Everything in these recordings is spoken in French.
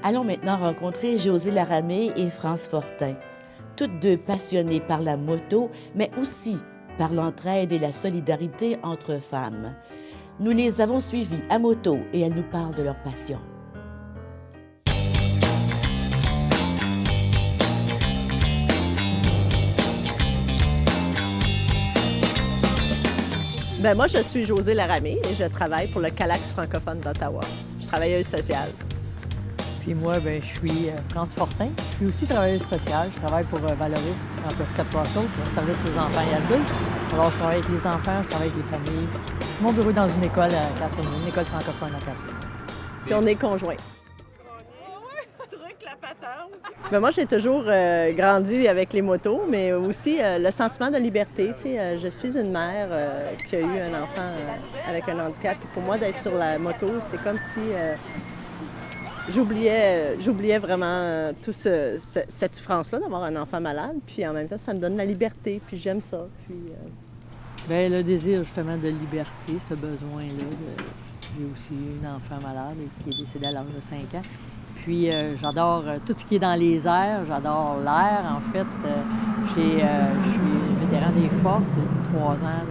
Allons maintenant rencontrer Josée Laramée et France Fortin, toutes deux passionnées par la moto, mais aussi par l'entraide et la solidarité entre femmes. Nous les avons suivies à moto et elles nous parlent de leur passion. Moi, je suis Josée Laramée et je travaille pour le Calax francophone d'Ottawa. Je suis travailleuse sociale. Puis moi, je suis France Fortin. Je suis aussi travailleuse sociale. Je travaille pour Valoris, en Scott Russell, pour le service aux enfants et adultes. Alors, je travaille avec les enfants, je travaille avec les familles. Mon bureau est dans une école à Cassonneau, une école francophone à Cassonneau. Puis on est conjoints. Moi, j'ai toujours grandi avec les motos, mais aussi le sentiment de liberté. Je suis une mère qui a eu un enfant avec un handicap. Puis pour moi, d'être sur la moto, c'est comme si j'oubliais vraiment toute cette souffrance-là d'avoir un enfant malade. Puis en même temps, ça me donne la liberté, puis j'aime ça. Puis, le désir justement de liberté, ce besoin-là. J'ai aussi une enfant malade qui est décédée à l'âge de 5 ans. Puis j'adore tout ce qui est dans les airs, j'adore l'air. En fait, je suis vétéran des forces, j'ai 3 ans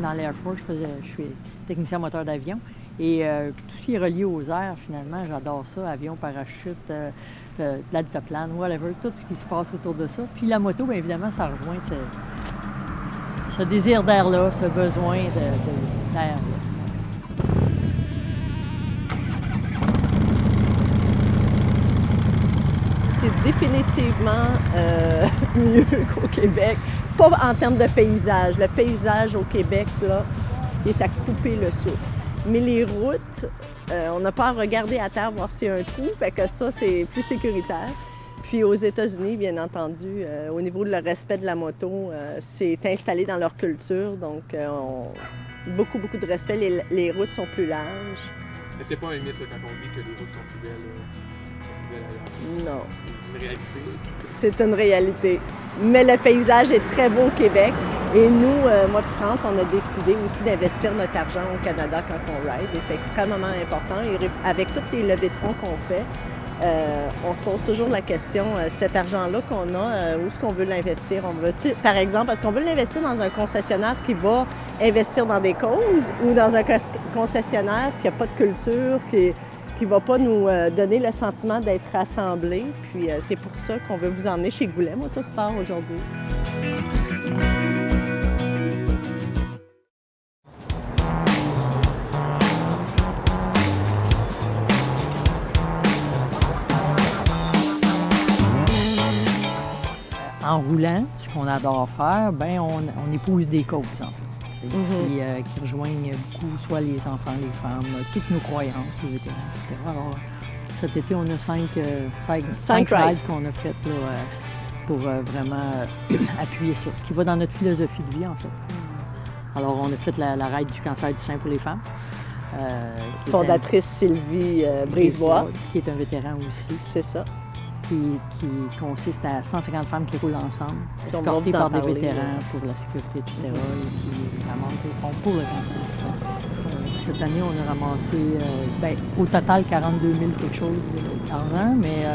dans l'Air Force, je suis technicien moteur d'avion. Et tout ce qui est relié aux airs, finalement, j'adore ça, avion, parachute, l'altoplane, whatever, tout ce qui se passe autour de ça. Puis la moto, bien évidemment, ça rejoint ce désir d'air-là, ce besoin d'air-là. C'est définitivement mieux qu'au Québec. Pas en termes de paysage. Le paysage au Québec, là, il est à couper le souffle. Mais les routes, on n'a pas à regarder à terre voir s'il y a un trou, fait que ça, c'est plus sécuritaire. Puis aux États-Unis, bien entendu, au niveau de le respect de la moto, c'est installé dans leur culture, donc beaucoup de respect. Les routes sont plus larges. Mais c'est pas un mythe quand on dit que les routes sont plus belles ailleurs? Non. C'est une réalité? C'est une réalité. Mais le paysage est très beau au Québec. Et nous, moi de France, on a décidé aussi d'investir notre argent au Canada quand on ride. Et c'est extrêmement important. Et avec toutes les levées de fonds qu'on fait, on se pose toujours la question, cet argent-là qu'on a, où est-ce qu'on veut l'investir? Par exemple, est-ce qu'on veut l'investir dans un concessionnaire qui va investir dans des causes ou dans un concessionnaire qui n'a pas de culture, qui ne va pas nous donner le sentiment d'être rassemblés? Puis c'est pour ça qu'on veut vous emmener chez Goulet Motosport aujourd'hui. En roulant, ce qu'on adore faire, on épouse des causes, en fait, qui rejoignent beaucoup, soit les enfants, les femmes, toutes nos croyances, les vétérans, etc. Alors, cet été, on a 5 rides qu'on a faites là, pour vraiment appuyer ça, qui va dans notre philosophie de vie, en fait. Alors, on a fait la ride du cancer du sein pour les femmes. Fondatrice Sylvie Brisebois. Qui est un vétéran aussi. C'est ça. Qui consiste à 150 femmes qui roulent ensemble, escortées par des vétérans pour la sécurité, etc. Et qui ramassent des fonds pour le cancer du sein. Cette année, on a ramassé au total 42 000 quelque chose d'argent, mais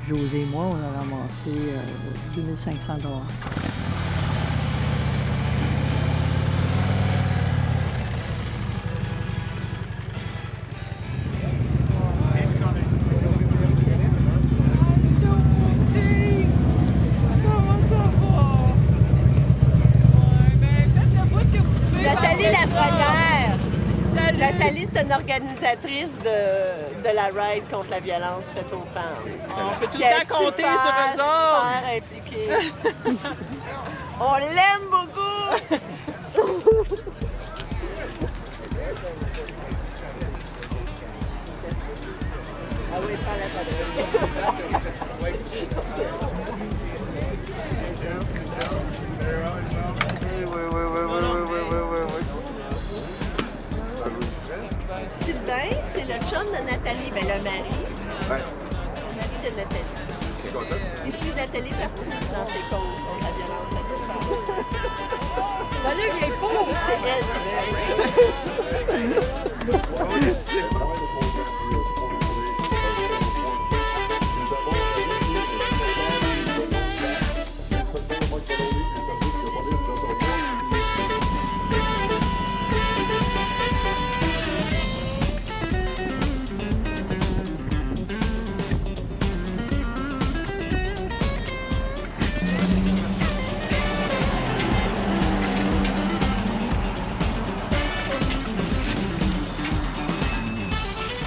Josée et moi, on a ramassé 2 500 $. Nathalie, c'est une organisatrice de la ride contre la violence faite aux femmes. On peut tout le temps compter sur eux autres. Super impliquée. On l'aime beaucoup. Ah oui, pas la patrouille. Sylvain, c'est le chum de Nathalie, le mari. Ouais. Le mari de Nathalie. Il suit Nathalie partout dans ses causes contre la violence faite aux femmes. Salut, vieille pauvre! C'est elle.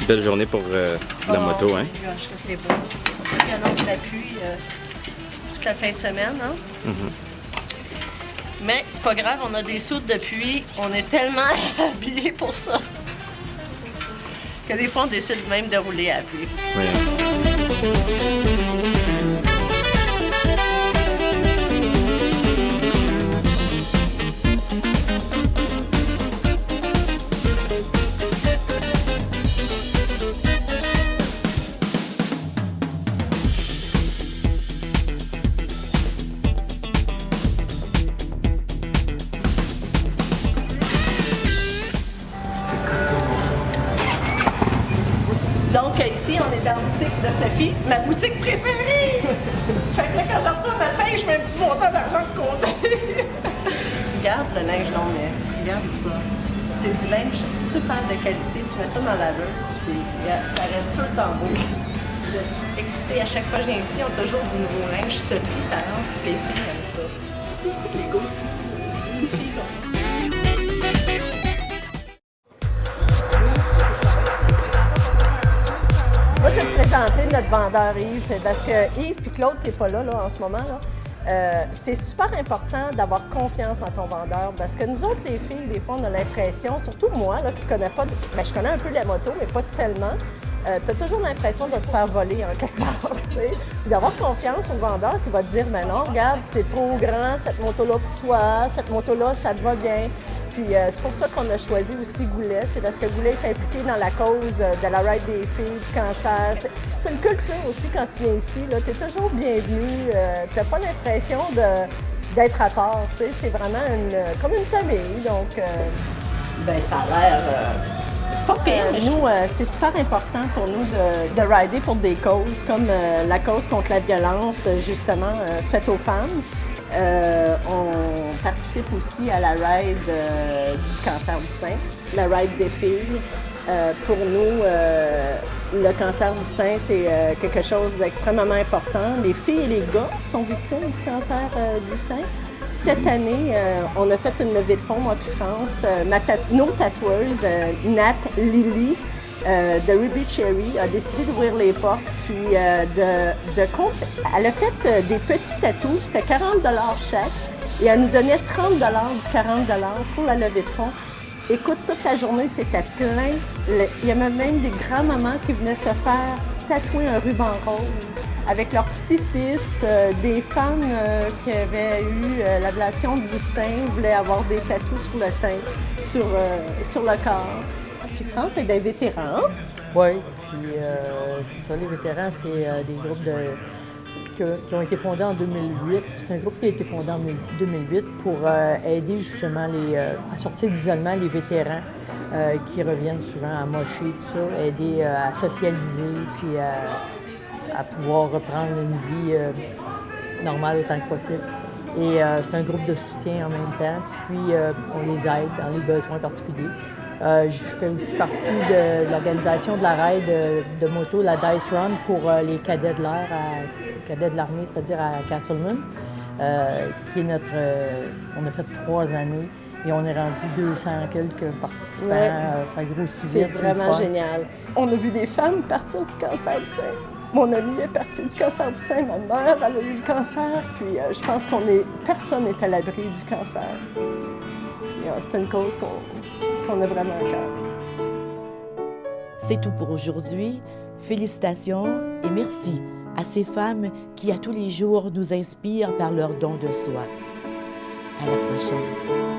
Belle journée pour la moto, hein? Oh gosh, que c'est beau. Surtout qu'il annonce la pluie toute la fin de semaine, hein? Mais c'est pas grave, on a des soutes de pluie. On est tellement habillés pour ça que des fois, on décide même de rouler à la pluie. Oui. Donc ici, on est dans la boutique de Sophie, ma boutique préférée! Fait que là, quand je reçois ma paye, je mets un petit montant d'argent de côté. Regarde le linge long, mais regarde ça. C'est du linge super de qualité. Tu mets ça dans la laveuse, puis ça reste tout le temps beau. Je suis excitée à chaque fois que je viens ici. On a toujours du nouveau linge. Sophie, ça rentre, les filles aiment ça. Les gars aussi. Les filles, là. Moi, je vais te présenter notre vendeur Yves, parce que Yves et Claude qui n'est pas là, en ce moment, c'est super important d'avoir confiance en ton vendeur, parce que nous autres, les filles, des fois, on a l'impression, surtout moi, là, qui connais pas, je connais un peu la moto, mais pas tellement, tu as toujours l'impression de te faire voler en quelque part, tu sais. Puis d'avoir confiance au vendeur qui va te dire, mais non, regarde, c'est trop grand, cette moto-là pour toi, cette moto-là, ça te va bien. Puis c'est pour ça qu'on a choisi aussi Goulet. C'est parce que Goulet est impliqué dans la cause de la ride des filles, du cancer. C'est une culture aussi quand tu viens ici. Tu es toujours bienvenu. Tu n'as pas l'impression d'être à part. C'est vraiment comme une famille. Donc, ça a l'air pas pire. Nous, c'est super important pour nous de rider pour des causes comme la cause contre la violence, justement, faite aux femmes. On participe aussi à la ride du cancer du sein, la ride des filles. Pour nous, le cancer du sein, c'est quelque chose d'extrêmement important. Les filles et les gars sont victimes du cancer du sein. Cette année, on a fait une levée de fonds, moi puis France. Nos tatoueuses, Nat, Lily, de Ruby Cherry a décidé d'ouvrir les portes, puis elle a fait des petits tatous, c'était 40 $ chaque, et elle nous donnait 30 $ du 40 $ pour la levée de fonds. Écoute, toute la journée, c'était plein. Il y avait même des grands-mamans qui venaient se faire tatouer un ruban rose avec leur petit-fils. Des femmes qui avaient eu l'ablation du sein voulaient avoir des tatous sur le sein, sur le corps. Puis France, c'est des vétérans. Oui, puis c'est ça, les vétérans, c'est des groupes qui ont été fondés en 2008. C'est un groupe qui a été fondé en 2008 pour aider justement à sortir d'isolement les vétérans qui reviennent souvent à mocher, tout ça, aider à socialiser, puis à pouvoir reprendre une vie normale autant que possible. Et c'est un groupe de soutien en même temps, puis on les aide dans les besoins particuliers. Je fais aussi partie de l'organisation de la ride de moto, la Dice Run, pour les cadets de l'air, cadets de l'armée, c'est-à-dire à Castleman, qui est notre... on a fait 3 années et on est rendu 200 quelques participants. Ouais. Ça grossit vite, c'est vraiment génial. On a vu des femmes partir du cancer du sein. Mon amie est partie du cancer du sein, ma mère, elle a eu le cancer, puis je pense personne n'est à l'abri du cancer. C'est une cause qu'on a vraiment à cœur. C'est tout pour aujourd'hui. Félicitations et merci à ces femmes qui, à tous les jours, nous inspirent par leur don de soi. À la prochaine.